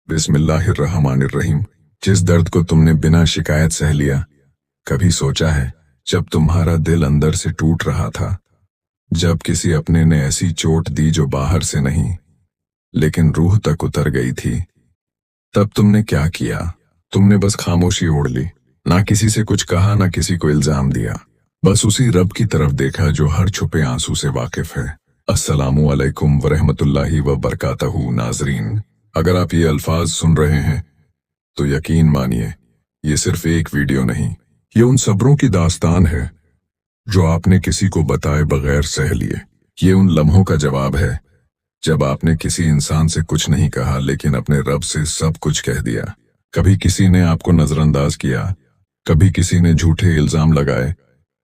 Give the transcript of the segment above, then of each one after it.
बिस्मिल्लाहिर्रहमानिर्रहीम। जिस दर्द को तुमने बिना शिकायत सह लिया, कभी सोचा है जब तुम्हारा दिल अंदर से टूट रहा था, जब किसी अपने ने ऐसी चोट दी जो बाहर से नहीं लेकिन रूह तक उतर गई थी, तब तुमने क्या किया? तुमने बस खामोशी ओढ़ ली, ना किसी से कुछ कहा, ना किसी को इल्जाम दिया, बस उसी रब की तरफ देखा जो हर छुपे आंसू से वाकिफ है। अस्सलामु अलैकुम वरहमतुल्लाहि व बरकातहू। नाजरीन, अगर आप ये अल्फाज सुन रहे हैं तो यकीन मानिए ये सिर्फ एक वीडियो नहीं, ये उन सब्रों की दास्तान है जो आपने किसी को बताए बगैर सह लिए। ये उन लम्हों का जवाब है जब आपने किसी इंसान से कुछ नहीं कहा लेकिन अपने रब से सब कुछ कह दिया। कभी किसी ने आपको नजरअंदाज किया, कभी किसी ने झूठे इल्जाम लगाए,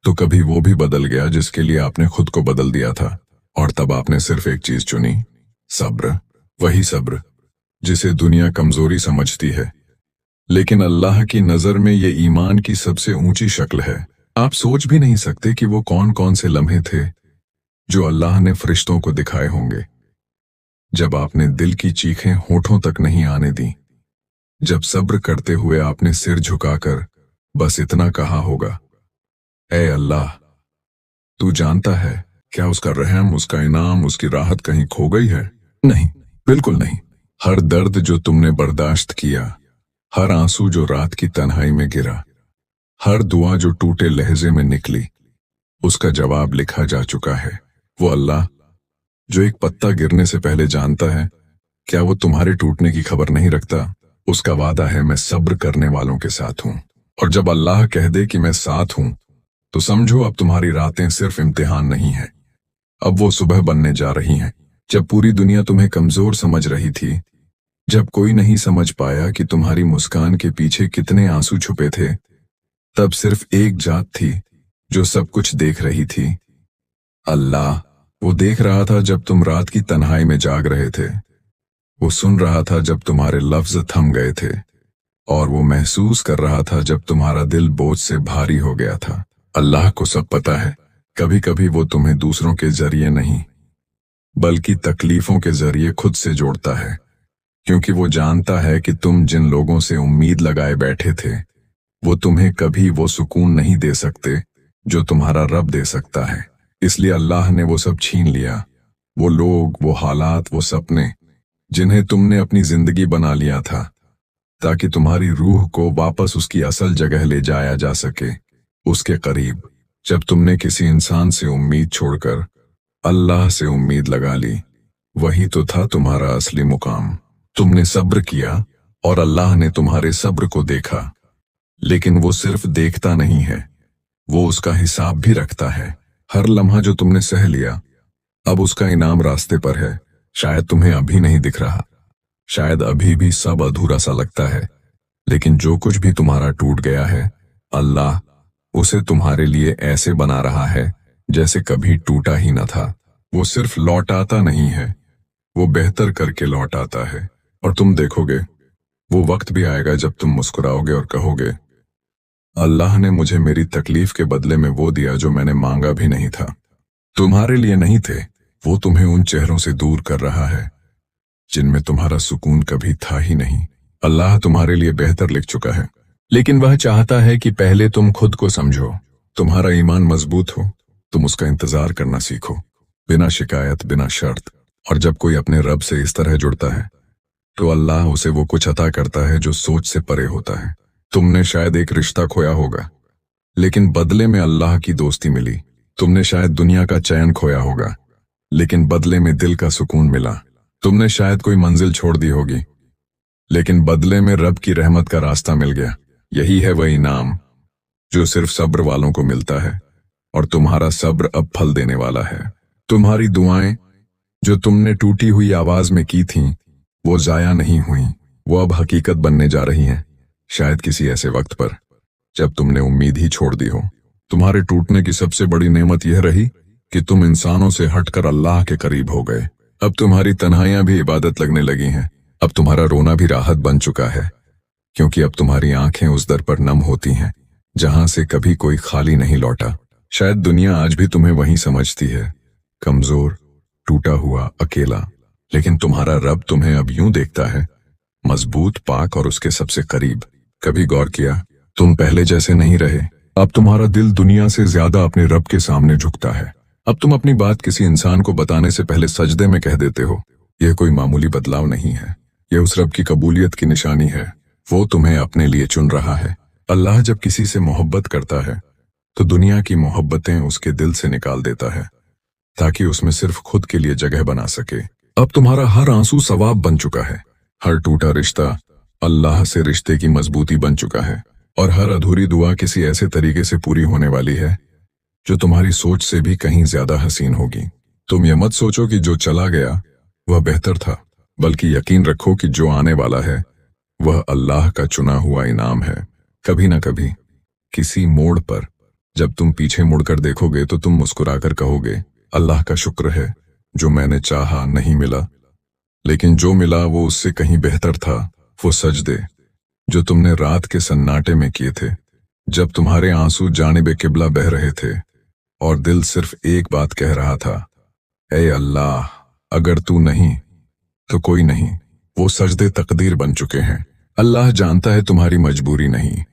तो कभी वो भी बदल गया जिसके लिए आपने खुद को बदल दिया था। और तब आपने सिर्फ एक चीज चुनी, सब्र। वही सब्र जिसे दुनिया कमजोरी समझती है, लेकिन अल्लाह की नजर में ये ईमान की सबसे ऊंची शक्ल है। आप सोच भी नहीं सकते कि वो कौन कौन से लम्हे थे जो अल्लाह ने फरिश्तों को दिखाए होंगे, जब आपने दिल की चीखें होठों तक नहीं आने दी, जब सब्र करते हुए आपने सिर झुकाकर बस इतना कहा होगा, ऐ अल्लाह, तू जानता है, क्या उसका रहम, उसका इनाम, उसकी राहत कहीं खो गई है? नहीं, बिल्कुल नहीं। हर दर्द जो तुमने बर्दाश्त किया, हर आंसू जो रात की तन्हाई में गिरा, हर दुआ जो टूटे लहजे में निकली, उसका जवाब लिखा जा चुका है। वो अल्लाह जो एक पत्ता गिरने से पहले जानता है, क्या वो तुम्हारे टूटने की खबर नहीं रखता? उसका वादा है, मैं सब्र करने वालों के साथ हूं। और जब अल्लाह कह दे कि मैं साथ हूं, तो समझो अब तुम्हारी रातें सिर्फ इम्तिहान नहीं है, अब वो सुबह बनने जा रही हैं। जब पूरी दुनिया तुम्हें कमजोर समझ रही थी, जब कोई नहीं समझ पाया कि तुम्हारी मुस्कान के पीछे कितने आंसू छुपे थे, तब सिर्फ एक जात थी जो सब कुछ देख रही थी, अल्लाह। वो देख रहा था जब तुम रात की तन्हाई में जाग रहे थे, वो सुन रहा था जब तुम्हारे लफ्ज थम गए थे, और वो महसूस कर रहा था जब तुम्हारा दिल बोझ से भारी हो गया था। अल्लाह को सब पता है, कभी कभी वो तुम्हें दूसरों के जरिए नहीं बल्कि तकलीफों के जरिए खुद से जोड़ता है, क्योंकि वो जानता है कि तुम जिन लोगों से उम्मीद लगाए बैठे थे, वो तुम्हें कभी वो सुकून नहीं दे सकते जो तुम्हारा रब दे सकता है। इसलिए अल्लाह ने वो सब छीन लिया, वो लोग, वो हालात, वो सपने जिन्हें तुमने अपनी जिंदगी बना लिया था, ताकि तुम्हारी रूह को वापस उसकी असल जगह ले जाया जा सके, उसके करीब। जब तुमने किसी इंसान से उम्मीद छोड़कर अल्लाह से उम्मीद लगा ली, वही तो था तुम्हारा असली मुकाम। तुमने सब्र किया और अल्लाह ने तुम्हारे सब्र को देखा, लेकिन वो सिर्फ देखता नहीं है, वो उसका हिसाब भी रखता है। हर लम्हा जो तुमने सह लिया, अब उसका इनाम रास्ते पर है। शायद तुम्हें अभी नहीं दिख रहा, शायद अभी भी सब अधूरा सा लगता है, लेकिन जो कुछ भी तुम्हारा टूट गया है, अल्लाह उसे तुम्हारे लिए ऐसे बना रहा है जैसे कभी टूटा ही न था। वो सिर्फ लौटाता नहीं है, वो बेहतर करके लौटाता है। और तुम देखोगे, वो वक्त भी आएगा जब तुम मुस्कुराओगे और कहोगे, अल्लाह ने मुझे मेरी तकलीफ के बदले में वो दिया जो मैंने मांगा भी नहीं था। तुम्हारे लिए नहीं थे, वो तुम्हें उन चेहरों से दूर कर रहा है जिनमें तुम्हारा सुकून कभी था ही नहीं। अल्लाह तुम्हारे लिए बेहतर लिख चुका है, लेकिन वह चाहता है कि पहले तुम खुद को समझो, तुम्हारा ईमान मजबूत हो, तुम उसका इंतजार करना सीखो, बिना शिकायत, बिना शर्त। और जब कोई अपने रब से इस तरह जुड़ता है, तो अल्लाह उसे वो कुछ अता करता है जो सोच से परे होता है। तुमने शायद एक रिश्ता खोया होगा, लेकिन बदले में अल्लाह की दोस्ती मिली। तुमने शायद दुनिया का चैन खोया होगा, लेकिन बदले में दिल का सुकून मिला। तुमने शायद कोई मंजिल छोड़ दी होगी, लेकिन बदले में रब की रहमत का रास्ता मिल गया। यही है वह इनाम जो सिर्फ सब्र वालों को मिलता है, और तुम्हारा सब्र अब फल देने वाला है। तुम्हारी दुआएं जो तुमने टूटी हुई आवाज में की थीं, वो जाया नहीं हुई, वो अब हकीकत बनने जा रही हैं। शायद किसी ऐसे वक्त पर जब तुमने उम्मीद ही छोड़ दी हो। तुम्हारे टूटने की सबसे बड़ी नेमत यह रही कि तुम इंसानों से हटकर अल्लाह के करीब हो गए। अब तुम्हारी तन्हाइयां भी इबादत लगने लगी हैं, अब तुम्हारा रोना भी राहत बन चुका है, क्योंकि अब तुम्हारी आंखें उस दर पर नम होती हैं जहां से कभी कोई खाली नहीं लौटा। शायद दुनिया आज भी तुम्हें वहीं समझती है, कमजोर, टूटा हुआ, अकेला, लेकिन तुम्हारा रब तुम्हें अब यूं देखता है मजबूत, पाक और उसके सबसे करीब। कभी गौर किया, तुम पहले जैसे नहीं रहे। अब तुम्हारा दिल दुनिया से ज्यादा अपने रब के सामने झुकता है। अब तुम अपनी बात किसी इंसान को बताने से पहले सजदे में कह देते हो। यह कोई मामूली बदलाव नहीं है, यह उस रब की कबूलियत की निशानी है। वो तुम्हें अपने लिए चुन रहा है। अल्लाह जब किसी से मोहब्बत करता है तो दुनिया की मोहब्बतें उसके दिल से निकाल देता है, ताकि उसमें सिर्फ खुद के लिए जगह बना सके। अब तुम्हारा हर आंसू सवाब बन चुका है, हर टूटा रिश्ता अल्लाह से रिश्ते की मजबूती बन चुका है, और हर अधूरी दुआ किसी ऐसे तरीके से पूरी होने वाली है जो तुम्हारी सोच से भी कहीं ज्यादा हसीन होगी। तुम ये मत सोचो कि जो चला गया वह बेहतर था, बल्कि यकीन रखो कि जो आने वाला है वह अल्लाह का चुना हुआ इनाम है। कभी ना कभी किसी मोड़ पर जब तुम पीछे मुड़कर देखोगे तो तुम मुस्कुराकर कहोगे, अल्लाह का शुक्र है जो मैंने चाहा नहीं मिला, लेकिन जो मिला वो उससे कहीं बेहतर था। वो सजदे जो तुमने रात के सन्नाटे में किए थे, जब तुम्हारे आंसू जानिबे किबला बह रहे थे और दिल सिर्फ एक बात कह रहा था, ऐ अल्लाह, अगर तू नहीं तो कोई नहीं। वो सजदे तकदीर बन चुके हैं। अल्लाह जानता है तुम्हारी मजबूरी नहीं,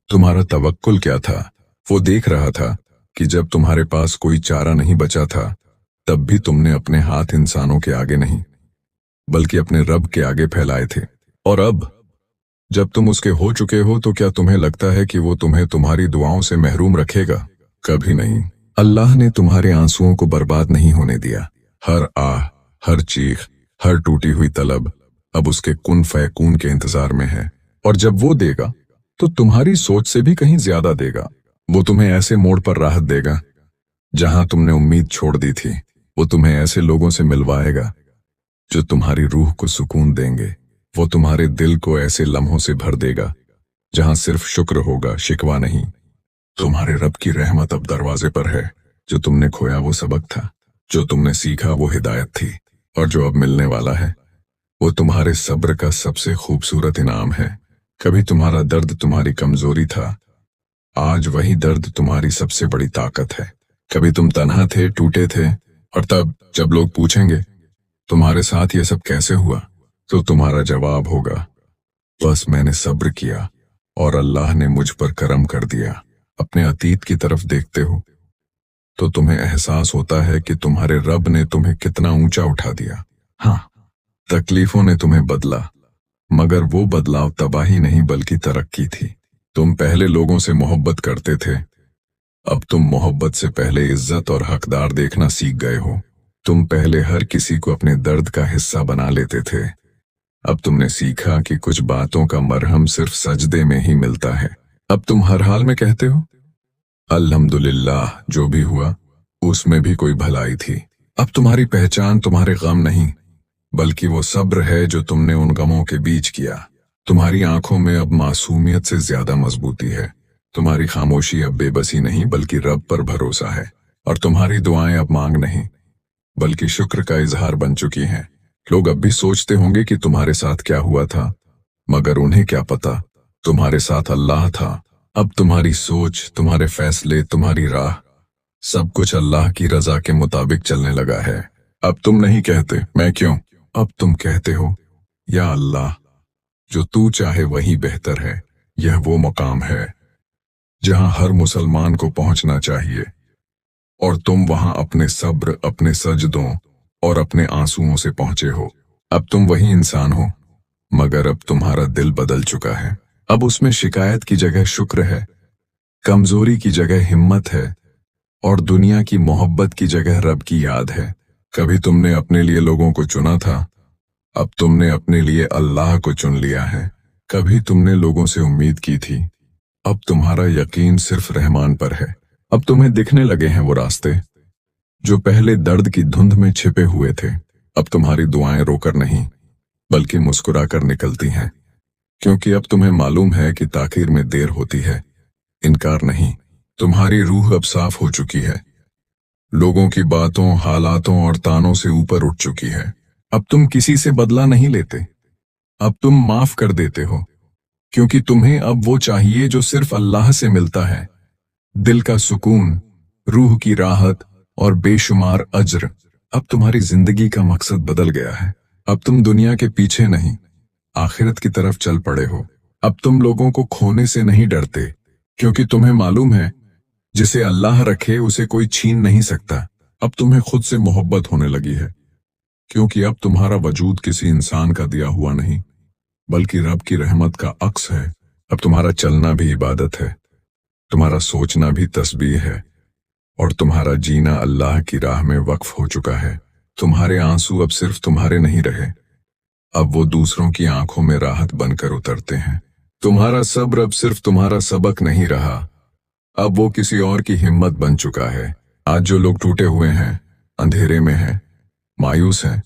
तुम्हारा तवक्कुल क्या था। वो देख रहा था कि जब तुम्हारे पास कोई चारा नहीं बचा था, तब भी तुमने अपने हाथ इंसानों के आगे नहीं बल्कि अपने रब के आगे फैलाए थे। और अब जब तुम उसके हो चुके हो तो क्या तुम्हें लगता है कि वो तुम्हें तुम्हारी दुआओं से महरूम रखेगा? कभी नहीं। अल्लाह ने तुम्हारे आंसुओं को बर्बाद नहीं होने दिया। हर आह, हर चीख, हर टूटी हुई तलब अब उसके कुन फयकून के इंतजार में है, और जब वो देगा तो तुम्हारी सोच से भी कहीं ज्यादा देगा। वो तुम्हें ऐसे मोड़ पर राहत देगा जहां तुमने उम्मीद छोड़ दी थी। वो तुम्हें ऐसे लोगों से मिलवाएगा जो तुम्हारी रूह को सुकून देंगे। वो तुम्हारे दिल को ऐसे लम्हों से भर देगा जहां सिर्फ शुक्र होगा, शिकवा नहीं। तुम्हारे रब की रहमत अब दरवाजे पर है। जो तुमने खोया वो सबक था, जो तुमने सीखा वो हिदायत थी, और जो अब मिलने वाला है वो तुम्हारे सब्र का सबसे खूबसूरत इनाम है। कभी तुम्हारा दर्द तुम्हारी कमजोरी था, आज वही दर्द तुम्हारी सबसे बड़ी ताकत है। कभी तुम तन्हा थे, टूटे थे, और तब जब लोग पूछेंगे तुम्हारे साथ ये सब कैसे हुआ, तो तुम्हारा जवाब होगा, बस मैंने सब्र किया और अल्लाह ने मुझ पर करम कर दिया। अपने अतीत की तरफ देखते हो तो तुम्हें एहसास होता है कि तुम्हारे रब ने तुम्हें कितना ऊंचा उठा दिया। हाँ, तकलीफों ने तुम्हें बदला, मगर वो बदलाव तबाही नहीं बल्कि तरक्की थी। तुम पहले लोगों से मोहब्बत करते थे, अब तुम मोहब्बत से पहले इज्जत और हकदार देखना सीख गए हो। तुम पहले हर किसी को अपने दर्द का हिस्सा बना लेते थे, अब तुमने सीखा कि कुछ बातों का मरहम सिर्फ सजदे में ही मिलता है। अब तुम हर हाल में कहते हो, अल्हम्दुलिल्लाह, जो भी हुआ उसमें भी कोई भलाई थी। अब तुम्हारी पहचान तुम्हारे गम नहीं बल्कि वो सब्र है जो तुमने उन गमों के बीच किया। तुम्हारी आंखों में अब मासूमियत से ज्यादा मजबूती है। तुम्हारी खामोशी अब बेबसी नहीं बल्कि रब पर भरोसा है, और तुम्हारी दुआएं अब मांग नहीं बल्कि शुक्र का इजहार बन चुकी हैं। लोग अब भी सोचते होंगे कि तुम्हारे साथ क्या हुआ था, मगर उन्हें क्या पता तुम्हारे साथ अल्लाह था। अब तुम्हारी सोच, तुम्हारे फैसले, तुम्हारी राह, सब कुछ अल्लाह की रजा के मुताबिक चलने लगा है। अब तुम नहीं कहते मैं क्यों, अब तुम कहते हो, या अल्लाह, जो तू चाहे वही बेहतर है। यह वो मकाम है जहां हर मुसलमान को पहुंचना चाहिए, और तुम वहां अपने सब्र, अपने सजदों और अपने आंसुओं से पहुंचे हो। अब तुम वही इंसान हो, मगर अब तुम्हारा दिल बदल चुका है। अब उसमें शिकायत की जगह शुक्र है, कमजोरी की जगह हिम्मत है, और दुनिया की मोहब्बत की जगह रब की याद है। कभी तुमने अपने लिए लोगों को चुना था, अब तुमने अपने लिए अल्लाह को चुन लिया है। कभी तुमने लोगों से उम्मीद की थी, अब तुम्हारा यकीन सिर्फ रहमान पर है। अब तुम्हें दिखने लगे हैं वो रास्ते जो पहले दर्द की धुंध में छिपे हुए थे। अब तुम्हारी दुआएं रोकर नहीं बल्कि मुस्कुरा कर निकलती हैं, क्योंकि अब तुम्हें मालूम है कि ताखीर में देर होती है, इनकार नहीं। तुम्हारी रूह अब साफ हो चुकी है, लोगों की बातों, हालातों और तानों से ऊपर उठ चुकी है। अब तुम किसी से बदला नहीं लेते, अब तुम माफ कर देते हो, क्योंकि तुम्हें अब वो चाहिए जो सिर्फ अल्लाह से मिलता है। दिल का सुकून, रूह की राहत और बेशुमार अज्र। अब तुम्हारी जिंदगी का मकसद बदल गया है। अब तुम दुनिया के पीछे नहीं आखिरत की तरफ चल पड़े हो। अब तुम लोगों को खोने से नहीं डरते, क्योंकि तुम्हें मालूम है जिसे अल्लाह रखे उसे कोई छीन नहीं सकता। अब तुम्हें खुद से मोहब्बत होने लगी है, क्योंकि अब तुम्हारा वजूद किसी इंसान का दिया हुआ नहीं बल्कि रब की रहमत का अक्स है। अब तुम्हारा चलना भी इबादत है, तुम्हारा सोचना भी तस्बीह है, और तुम्हारा जीना अल्लाह की राह में वक्फ हो चुका है। तुम्हारे आंसू अब सिर्फ तुम्हारे नहीं रहे, अब वो दूसरों की आंखों में राहत बनकर उतरते हैं। तुम्हारा सब्र अब सिर्फ तुम्हारा सबक नहीं रहा, अब वो किसी और की हिम्मत बन चुका है। आज जो लोग टूटे हुए हैं, अंधेरे में हैं, मायूस हैं,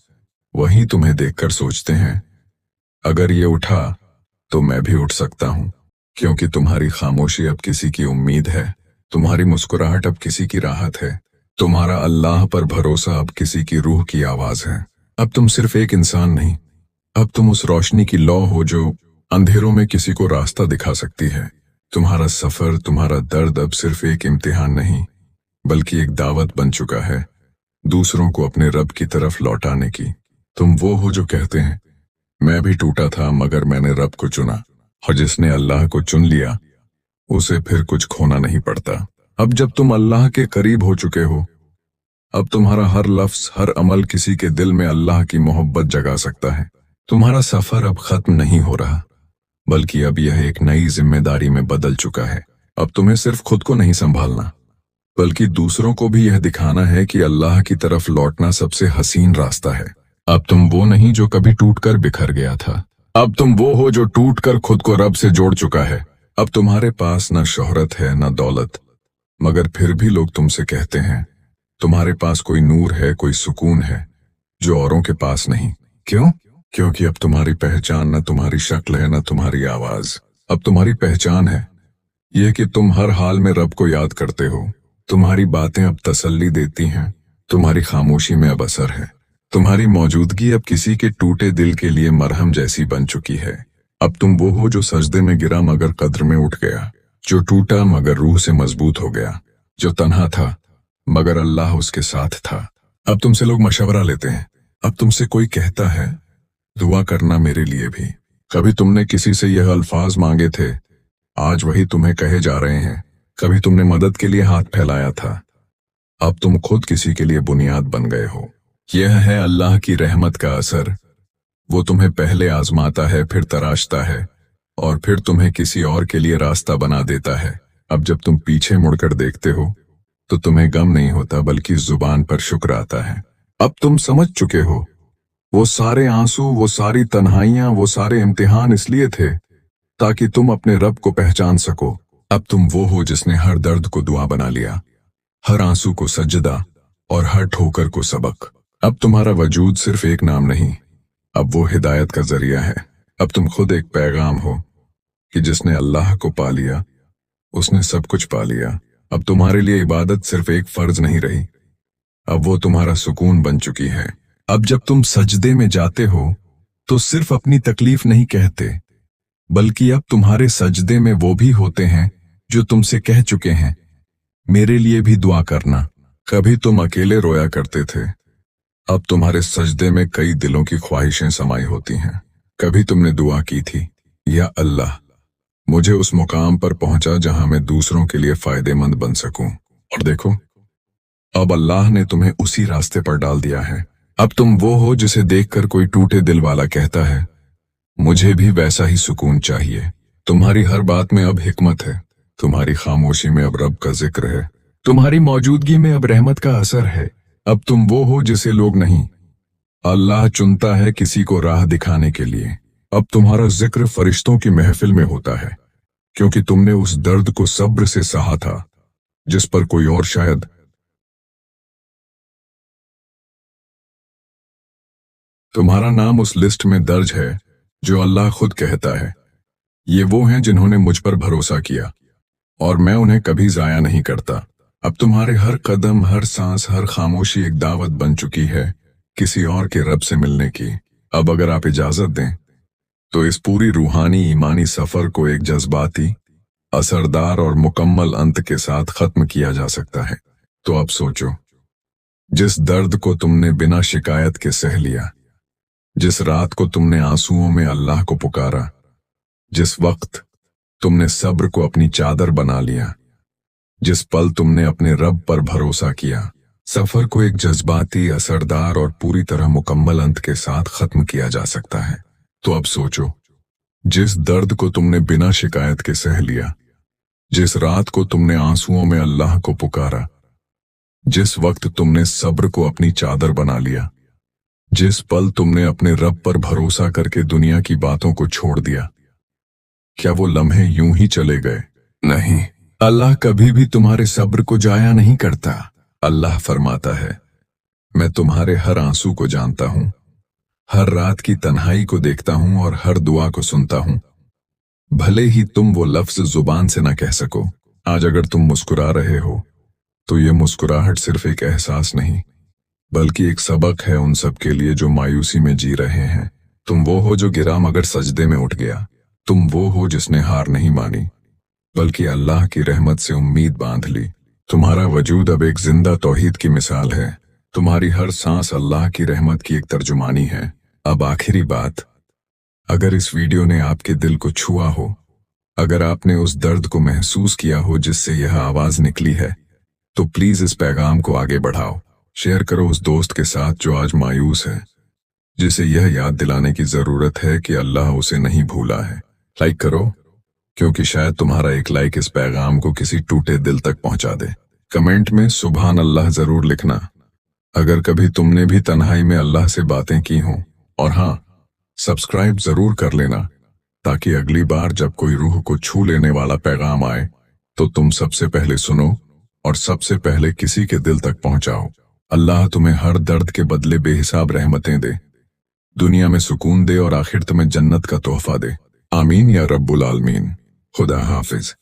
वही तुम्हें देखकर सोचते हैं, अगर ये उठा तो मैं भी उठ सकता हूं। क्योंकि तुम्हारी खामोशी अब किसी की उम्मीद है, तुम्हारी मुस्कुराहट अब किसी की राहत है, तुम्हारा अल्लाह पर भरोसा अब किसी की रूह की आवाज है। अब तुम सिर्फ एक इंसान नहीं, अब तुम उस रोशनी की लौ हो जो अंधेरों में किसी को रास्ता दिखा सकती है। तुम्हारा सफर, तुम्हारा दर्द अब सिर्फ एक इम्तिहान नहीं बल्कि एक दावत बन चुका है, दूसरों को अपने रब की तरफ लौटाने की। तुम वो हो जो कहते हैं, मैं भी टूटा था मगर मैंने रब को चुना, और जिसने अल्लाह को चुन लिया उसे फिर कुछ खोना नहीं पड़ता। अब जब तुम अल्लाह के करीब हो चुके हो, अब तुम्हारा हर लफ्ज, हर अमल किसी के दिल में अल्लाह की मोहब्बत जगा सकता है। तुम्हारा सफर अब खत्म नहीं हो रहा बल्कि अब यह एक नई जिम्मेदारी में बदल चुका है। अब तुम्हें सिर्फ खुद को नहीं संभालना बल्कि दूसरों को भी यह दिखाना है कि अल्लाह की तरफ लौटना सबसे हसीन रास्ता है। अब तुम वो नहीं जो कभी टूटकर बिखर गया था, अब तुम वो हो जो टूटकर खुद को रब से जोड़ चुका है। अब तुम्हारे पास न शोहरत है न दौलत, मगर फिर भी लोग तुमसे कहते हैं तुम्हारे पास कोई नूर है, कोई सुकून है जो औरों के पास नहीं। क्यों? क्योंकि अब तुम्हारी पहचान न तुम्हारी शक्ल है न तुम्हारी आवाज, अब तुम्हारी पहचान है यह कि तुम हर हाल में रब को याद करते हो। तुम्हारी बातें अब तसल्ली देती हैं, तुम्हारी खामोशी में अब असर है, तुम्हारी मौजूदगी अब किसी के टूटे दिल के लिए मरहम जैसी बन चुकी है। अब तुम वो हो जो सजदे में गिरा मगर कद्र में उठ गया, जो टूटा मगर रूह से मजबूत हो गया, जो तन्हा था मगर अल्लाह उसके साथ था। अब तुमसे लोग मशवरा लेते हैं, अब तुमसे कोई कहता है दुआ करना मेरे लिए भी। कभी तुमने किसी से यह अल्फाज मांगे थे, आज वही तुम्हें कहे जा रहे हैं। कभी तुमने मदद के लिए हाथ फैलाया था, अब तुम खुद किसी के लिए बुनियाद बन गए हो। यह है अल्लाह की रहमत का असर, वो तुम्हें पहले आजमाता है, फिर तराशता है और फिर तुम्हें किसी और के लिए रास्ता बना देता है। अब जब तुम पीछे मुड़कर देखते हो तो तुम्हें गम नहीं होता बल्कि जुबान पर शुक्र आता है। अब तुम समझ चुके हो वो सारे आंसू, वो सारी तन्हाइयां, वो सारे इम्तिहान इसलिए थे ताकि तुम अपने रब को पहचान सको। अब तुम वो हो जिसने हर दर्द को दुआ बना लिया, हर आंसू को सजदा और हर ठोकर को सबक। अब तुम्हारा वजूद सिर्फ एक नाम नहीं, अब वो हिदायत का जरिया है। अब तुम खुद एक पैगाम हो कि जिसने अल्लाह को पा लिया उसने सब कुछ पा लिया। अब तुम्हारे लिए इबादत सिर्फ एक फर्ज नहीं रही, अब वो तुम्हारा सुकून बन चुकी है। अब जब तुम सजदे में जाते हो तो सिर्फ अपनी तकलीफ नहीं कहते बल्कि अब तुम्हारे सजदे में वो भी होते हैं जो तुमसे कह चुके हैं मेरे लिए भी दुआ करना। कभी तुम अकेले रोया करते थे, अब तुम्हारे सजदे में कई दिलों की ख्वाहिशें समाई होती हैं। कभी तुमने दुआ की थी, या अल्लाह मुझे उस मुकाम पर पहुंचा जहां मैं दूसरों के लिए फायदेमंद बन सकूं, और देखो अब अल्लाह ने तुम्हें उसी रास्ते पर डाल दिया है। अब तुम वो हो जिसे देखकर कोई टूटे दिल वाला कहता है मुझे भी वैसा ही सुकून चाहिए। तुम्हारी हर बात में अब हिकमत है, तुम्हारी खामोशी में अब रब का जिक्र है, तुम्हारी मौजूदगी में अब रहमत का असर है। अब तुम वो हो जिसे लोग नहीं, अल्लाह चुनता है किसी को राह दिखाने के लिए। अब तुम्हारा जिक्र फरिश्तों की महफिल में होता है, क्योंकि तुमने उस दर्द को सब्र से सहा था जिस पर कोई और शायद तुम्हारा नाम उस लिस्ट में दर्ज है जो अल्लाह खुद कहता है ये वो हैं जिन्होंने मुझ पर भरोसा किया और मैं उन्हें कभी जाया नहीं करता। अब तुम्हारे हर कदम, हर सांस, हर खामोशी एक दावत बन चुकी है किसी और के रब से मिलने की। अब अगर आप इजाजत दें तो इस पूरी रूहानी ईमानी सफर को एक जज्बाती, असरदार और मुकम्मल अंत के साथ खत्म किया जा सकता है। तो अब सोचो, जिस दर्द को तुमने बिना शिकायत के सह लिया, जिस रात को तुमने आंसुओं में अल्लाह को पुकारा, जिस वक्त तुमने सब्र को अपनी चादर बना लिया, जिस पल तुमने अपने रब पर भरोसा किया। सफर को एक जज्बाती, असरदार और पूरी तरह मुकम्मल अंत के साथ खत्म किया जा सकता है। तो अब सोचो, जिस दर्द को तुमने बिना शिकायत के सह लिया, जिस रात को तुमने आंसुओं में अल्लाह को पुकारा, जिस वक्त तुमने सब्र को अपनी चादर बना लिया, जिस पल तुमने अपने रब पर भरोसा करके दुनिया की बातों को छोड़ दिया, क्या वो लम्हे यूं ही चले गए? नहीं, अल्लाह कभी भी तुम्हारे सब्र को जाया नहीं करता। अल्लाह फरमाता है, मैं तुम्हारे हर आंसू को जानता हूं, हर रात की तन्हाई को देखता हूं और हर दुआ को सुनता हूं। भले ही तुम वो लफ्ज जुबान से ना कह सको। आज अगर तुम मुस्कुरा रहे हो तो ये मुस्कुराहट सिर्फ एक एहसास नहीं, बल्कि एक सबक है उन सब के लिए जो मायूसी में जी रहे हैं। तुम वो हो जो गिरा मगर सजदे में उठ गया। तुम वो हो जिसने हार नहीं मानी, बल्कि अल्लाह की रहमत से उम्मीद बांध ली। तुम्हारा वजूद अब एक जिंदा तौहीद की मिसाल है। तुम्हारी हर सांस अल्लाह की रहमत की एक तर्जुमानी है। अब आखिरी बात, अगर इस वीडियो ने आपके दिल को छुआ हो, अगर आपने उस दर्द को महसूस किया हो जिससे यह आवाज निकली है, तो प्लीज इस पैगाम को आगे बढ़ाओ। शेयर करो उस दोस्त के साथ जो आज मायूस है, जिसे यह याद दिलाने की जरूरत है कि अल्लाह उसे नहीं भूला है। लाइक करो, क्योंकि शायद तुम्हारा एक लाइक इस पैगाम को किसी टूटे दिल तक पहुंचा दे। कमेंट में सुभान अल्लाह जरूर लिखना अगर कभी तुमने भी तन्हाई में अल्लाह से बातें की हों। और हाँ, सब्सक्राइब जरूर कर लेना ताकि अगली बार जब कोई रूह को छू लेने वाला पैगाम आए तो तुम सबसे पहले सुनो और सबसे पहले किसी के दिल तक पहुंचाओ। अल्लाह तुम्हें हर दर्द के बदले बेहिसाब रहमतें दे, दुनिया में सुकून दे और आखिरत में जन्नत का तोहफा दे। आमीन या रब्बुल आलमीन। खुदा हाफिज।